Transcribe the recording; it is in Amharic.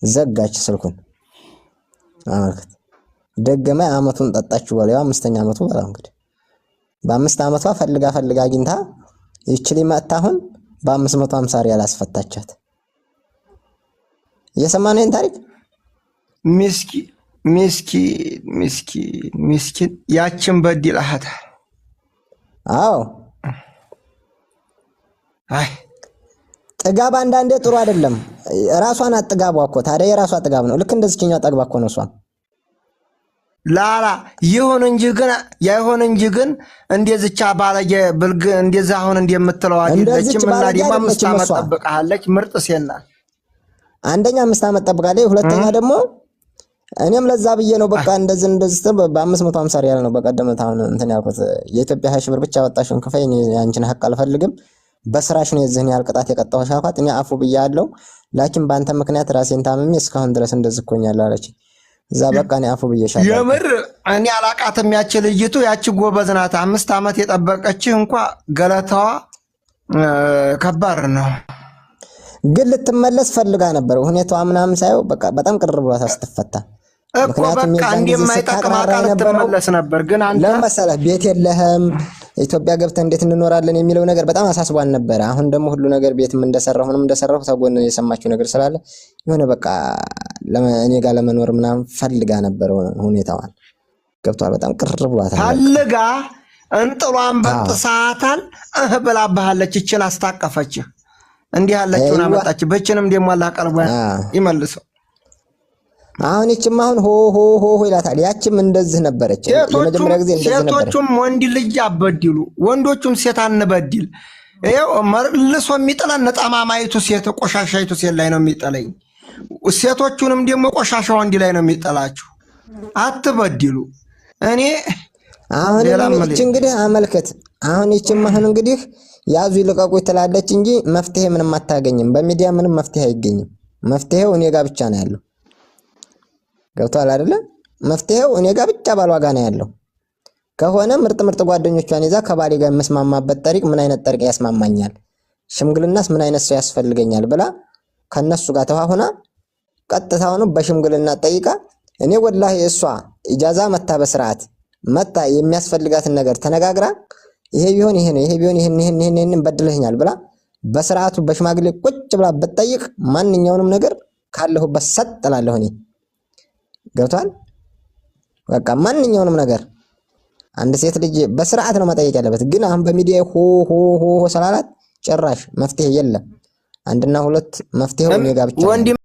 ዘጋች ስልኩን አመልከት ደገመ አመቱን ጠጣችሁ በለው 5ኛ አመቱ በለው እንግዲህ በ5 አመቷ ፈልጋ አግኝታ ይችሊ መጣሁን በ550 ሪያል አስፈታቻት የሰማነን ታሪክ ምስኪን ያችን በድላሃት አዎ አይ ጥጋብ አንዳንዴ ጥሩ አይደለም ራሷን አጥጋቧ እኮ ታዲያ የራሷ ጥጋብ ነው ልክ እንደዚህኛው ጠግባ እኮ ነው እሷ ላላ ይሁን እንጂ ግን እንደዚቻ ባለየ ብልግ እንደዛ አሁን እንደምትለው አይደለችም እና ደግሞ 5 አመት ጠብቃለች ምርጥ ሴና አንደኛ 5 አመት ጠብቃለች ሁለተኛ ደግሞ እኔም ለዛ ብዬ ነው በቃ እንደዚህ በ550 ሪያል ነው በቀደመት አሁን እንትን ያልኩት የኢትዮጵያ 20 ብር ብቻ ወጣሽን ከፈይ አንቺን ሐቅ አልፈልግም በስራሽ ነው የዚህን ያህል ቅጣት የቀጣሁሽ አልኳት እኔ አፉ ብያለሁ ላኪን ባንተ ምክንያት ራሴን ታምሜ እስካሁን ድረስ እንደዚህ ኮኛለሁ አለች እዛ በቃ እኔ አፉ ብዬሻለሁ የምር እኔ አላቃተም ያቺ ልጅቱ ያቺ ጎበዝ ናት 5 አመት የጠበቀችህ እንኳን ገለታዋ ከባድ ነው ግን ልትመለስ ፈልጋ ነበር ሁኔታዋ ምናምን ሳይው በቃ በጣም ቅርብ ብሏታ ስትፈታ ምክንያቱም በቃ እንደማይጠቅም አቃል ተመለስ ነበር ግን አንተ ለምሳሌ ቤት የለህም ኢትዮጵያ ገብተህ እንዴት እንኖራለን የሚለው ነገር በጣም አሳስቧን ነበር አሁን ደግሞ ሁሉ ነገር ቤትም እንደሰራሁ ተጎን የሰማችው ነገር ስላለ የሆነ በቃ እኔ ጋር ለመኖር ምናምን ፈልጋ ነበር ሁኔታዋን ገብቷል በጣም ቅርብ ብሏታል ፈልጋ እንጥሏን በጥሳታል ብላባለች እቺን አስታቀፈች እንዲህ ያለችውን አመጣች በእችንም ደሞ አላህ ቀልቧን ይመልሰው አሁን እቺም አሁን ሆ ይላታል ያቺም እንደዚህ ነበረች የመጀመሪያ ጊዜ እንደዚህ ነበር ሴቶቹም ወንድ ልጅ አበድሉ ወንዶቹም ሴት አንበድል ይሄው መልሶ የሚጥለን ነጣማማይቱ ሴት ቆሻሻይቱ ሴት ላይ ነው የሚጥለኝ ሴቶቹንም ደግሞ ቆሻሻ ወንድ ላይ ነው የሚጥላችሁ አትበድሉ እኔ አሁን እቺ እንግዲህ አመልከት አሁን እቺም አሁን እንግዲህ ያዙ ይልቀቁ ትላለች እንጂ መፍትሄ ምንም አታገኝም በሚዲያ ምንም መፍትሄ አይገኝም መፍትሄው እኔ ጋር ብቻ ነው ያለው ገብቷል አይደለ መፍትሄው እኔ ጋር ብቻ ባልዋጋ ነው ያለው ከሆነ ምርጥ ጓደኞቿን ይዛ ከባሌ ጋር መስማማበት ጠሪቅ ምን አይነት ጠሪቅ ያስማማኛል ሽምግልናስ ምን አይነት ሰው ያስፈልገኛል ብላ ከነሱ ጋር ተዋሁና ቀጥታው በሽምግልና ጠይቃ እኔ ወላሂ እሷ ኢጃዛ መታ በስርዓት መታ የሚያስፈልጋትን ነገር ተነጋግራ ይሄ ቢሆን ይሄን በድለኛል ብላ በስርዓቱ በሽማግሌ ቁጭ ብላ በጠይቅ ማንኛውንም ነገር ካለሁበት ሰጥላለሁ እኔ ገብቷል በቃ ማንኛውንም ነገር አንድ ሴት ልጅ በስርዓት ነው መጠየቅ ያለበት ግን አሁን በሚዲያ ሆ ሰላላት ጭራሽ መፍትሄ የለም አንድና ሁለት መፍትሄው እኔ ጋር ብቻ